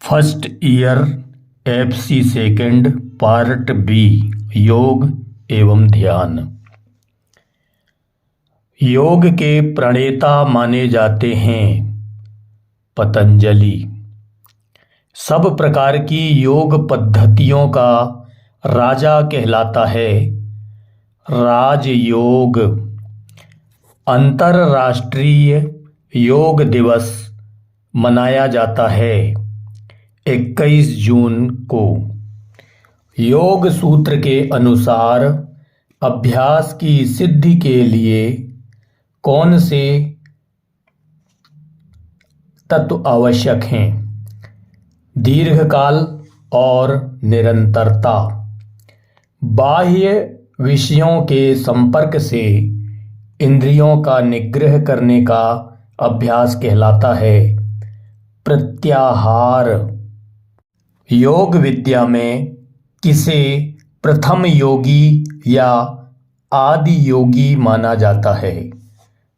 First year FC second part B योग एवं ध्यान। योग के प्रणेता माने जाते हैं पतंजलि। सब प्रकार की योग पद्धतियों का राजा कहलाता है राजयोग। अंतर्राष्ट्रीय योग दिवस मनाया जाता है 21 जून को। योग सूत्र के अनुसार अभ्यास की सिद्धि के लिए कौन से तत्व आवश्यक हैं? दीर्घकाल और निरंतरता। बाह्य विषयों के संपर्क से इंद्रियों का निग्रह करने का अभ्यास कहलाता है प्रत्याहार। योग विद्या में किसे प्रथम योगी या आदि योगी माना जाता है?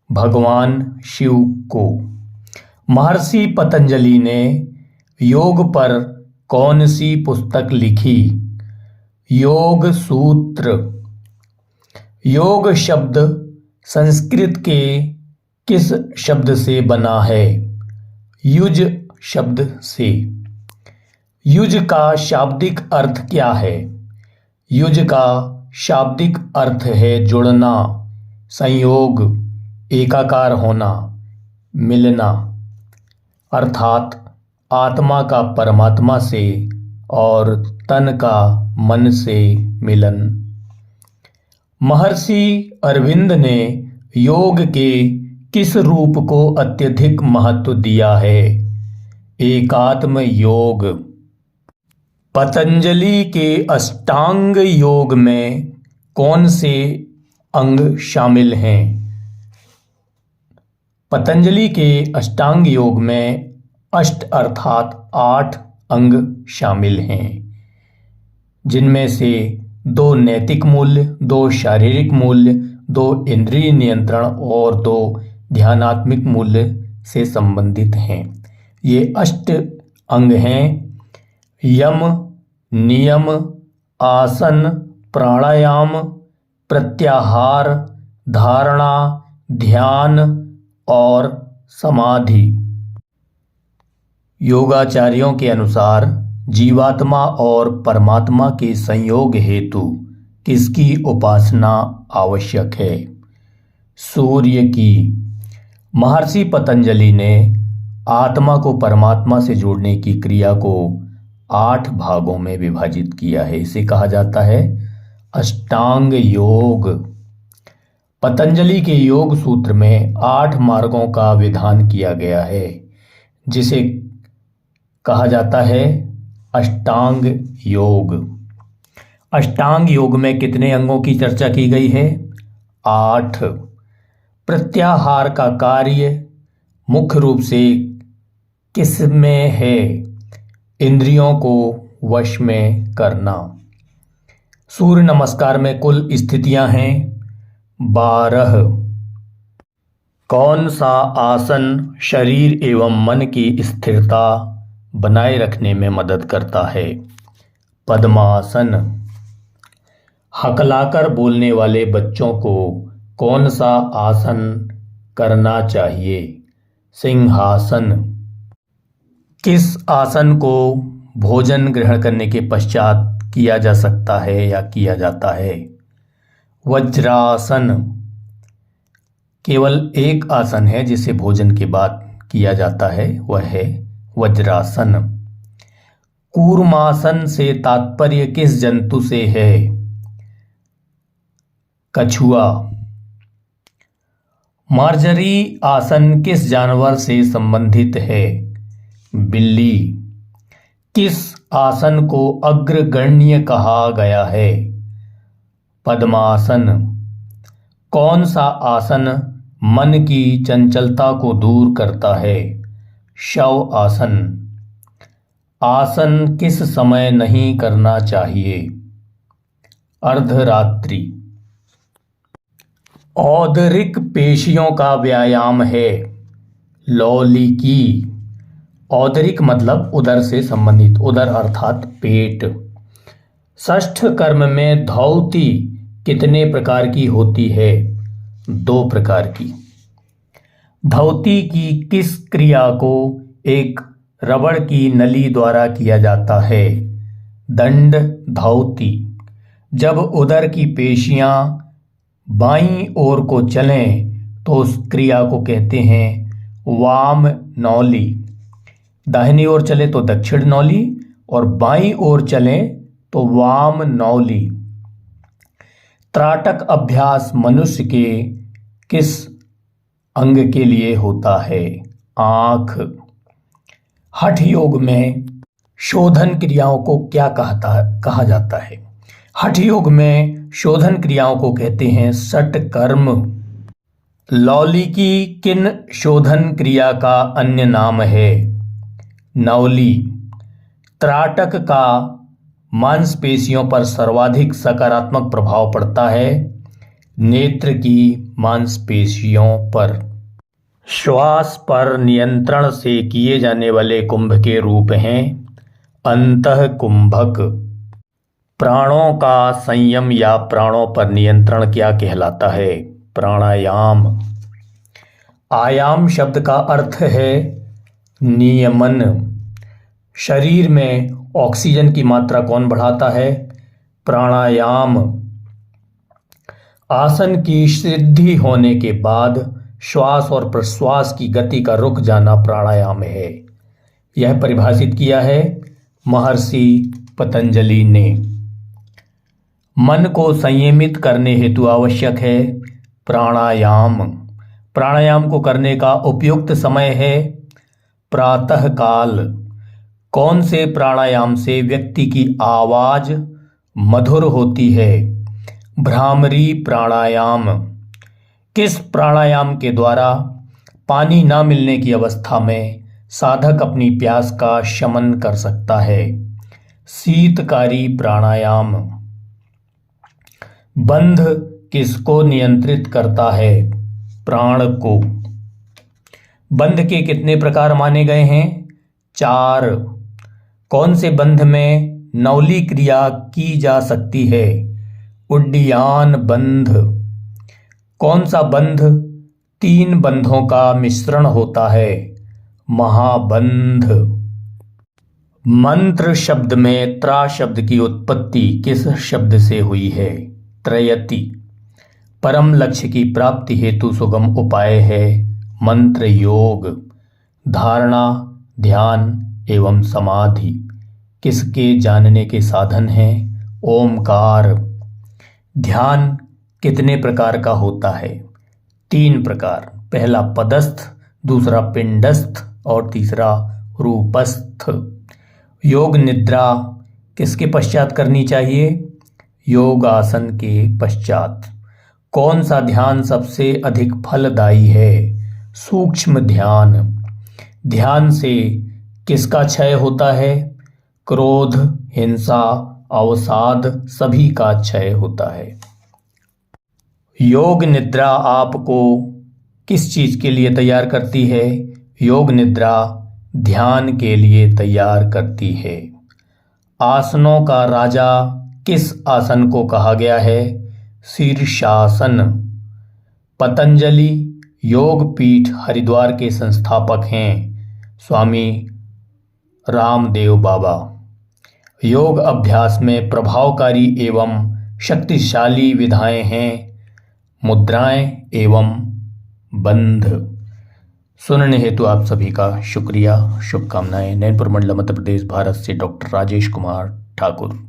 भगवान शिव को। महर्षि पतंजलि ने योग पर कौन सी पुस्तक लिखी? योग सूत्र। योग शब्द संस्कृत के किस शब्द से बना है? युज शब्द से। युज का शाब्दिक अर्थ क्या है? युज का शाब्दिक अर्थ है जुड़ना, संयोग, एकाकार होना, मिलना, अर्थात आत्मा का परमात्मा से और तन का मन से मिलन। महर्षि अरविंद ने योग के किस रूप को अत्यधिक महत्व दिया है? एकात्म योग। पतंजलि के अष्टांग योग में कौन से अंग शामिल हैं? पतंजलि के अष्टांग योग में अष्ट अर्थात 8 अंग शामिल हैं, जिनमें से 2 नैतिक मूल्य, 2 शारीरिक मूल्य, 2 इंद्रिय नियंत्रण और 2 ध्यानात्मिक मूल्य से संबंधित हैं। ये अष्ट अंग हैं यम, नियम, आसन, प्राणायाम, प्रत्याहार, धारणा, ध्यान और समाधि। योगाचार्यों के अनुसार जीवात्मा और परमात्मा के संयोग हेतु किसकी उपासना आवश्यक है? सूर्य की। महर्षि पतंजलि ने आत्मा को परमात्मा से जोड़ने की क्रिया को 8 भागों में विभाजित किया है। इसे कहा जाता है अष्टांग योग। पतंजलि के योग सूत्र में 8 मार्गों का विधान किया गया है, जिसे कहा जाता है अष्टांग योग। अष्टांग योग में कितने अंगों की चर्चा की गई है? 8। प्रत्याहार का कार्य मुख्य रूप से किस में है? इंद्रियों को वश में करना। सूर्य नमस्कार में कुल स्थितियां हैं 12। कौन सा आसन शरीर एवं मन की स्थिरता बनाए रखने में मदद करता है? पद्मासन। हकलाकर बोलने वाले बच्चों को कौन सा आसन करना चाहिए? सिंहासन। किस आसन को भोजन ग्रहण करने के पश्चात किया जा सकता है या किया जाता है? वज्रासन। केवल एक आसन है जिसे भोजन के बाद किया जाता है, वह है वज्रासन। कूर्मासन से तात्पर्य किस जंतु से है? कछुआ। मार्जरी आसन किस जानवर से संबंधित है? बिल्ली। किस आसन को अग्रगण्य कहा गया है? पद्मासन। कौन सा आसन मन की चंचलता को दूर करता है? शव आसन। आसन किस समय नहीं करना चाहिए? अर्धरात्रि। औदरिक पेशियों का व्यायाम है लौलिकी औदरिक मतलब उदर से संबंधित, उदर अर्थात पेट। षष्ठ कर्म में धौती कितने प्रकार की होती है? 2 प्रकार की। धौती की किस क्रिया को एक रबड़ की नली द्वारा किया जाता है? दंड धौती। जब उदर की पेशियां बाईं ओर को चलें तो उस क्रिया को कहते हैं वाम नौली। दाहिनी ओर चले तो दक्षिण नौली और बाईं ओर चलें तो वाम नौली। त्राटक अभ्यास मनुष्य के किस अंग के लिए होता है? आंख। हठ योग में शोधन क्रियाओं को क्या कहा जाता है? हठ योग में शोधन क्रियाओं को कहते हैं षटकर्म। लौली की किन शोधन क्रिया का अन्य नाम है? नौली। त्राटक का मांसपेशियों पर सर्वाधिक सकारात्मक प्रभाव पड़ता है? नेत्र की मांसपेशियों पर। श्वास पर नियंत्रण से किए जाने वाले कुंभ के रूप हैं अंतःकुंभक। प्राणों का संयम या प्राणों पर नियंत्रण क्या कहलाता है? प्राणायाम। आयाम शब्द का अर्थ है नियमन। शरीर में ऑक्सीजन की मात्रा कौन बढ़ाता है? प्राणायाम। आसन की सिद्धि होने के बाद श्वास और प्रश्वास की गति का रुक जाना प्राणायाम है। यह परिभाषित किया है महर्षि पतंजलि ने। मन को संयमित करने हेतु आवश्यक है प्राणायाम। प्राणायाम को करने का उपयुक्त समय है प्रातः काल। कौन से प्राणायाम से व्यक्ति की आवाज मधुर होती है? भ्रामरी प्राणायाम। किस प्राणायाम के द्वारा पानी न मिलने की अवस्था में साधक अपनी प्यास का शमन कर सकता है? शीतकारी प्राणायाम। बंध किसको नियंत्रित करता है? प्राण को। बंध के कितने प्रकार माने गए हैं? 4। कौन से बंध में नौली क्रिया की जा सकती है? उड्डीयान बंध। कौन सा बंध 3 बंधों का मिश्रण होता है? महाबंध। मंत्र शब्द में त्रा शब्द की उत्पत्ति किस शब्द से हुई है? त्रयति। परम लक्ष्य की प्राप्ति हेतु सुगम उपाय है मंत्र योग। धारणा, ध्यान एवं समाधि किसके जानने के साधन हैं? ओमकार। ध्यान कितने प्रकार का होता है? 3 प्रकार। पहला पदस्थ, दूसरा पिंडस्थ और तीसरा रूपस्थ। योग निद्रा किसके पश्चात करनी चाहिए? योग आसन के पश्चात। कौन सा ध्यान सबसे अधिक फलदायी है? सूक्ष्म ध्यान। ध्यान से किसका क्षय होता है? क्रोध, हिंसा, अवसाद सभी का क्षय होता है। योग निद्रा आपको किस चीज के लिए तैयार करती है? योग निद्रा ध्यान के लिए तैयार करती है। आसनों का राजा किस आसन को कहा गया है? शीर्षासन। पतंजलि योग पीठ हरिद्वार के संस्थापक हैं स्वामी रामदेव बाबा। योग अभ्यास में प्रभावकारी एवं शक्तिशाली विधाएं हैं मुद्राएं एवं बंध। सुनने हेतु आप सभी का शुक्रिया, शुभकामनाएं। नैनपुर मंडल मध्य प्रदेश भारत से डॉक्टर राजेश कुमार ठाकुर।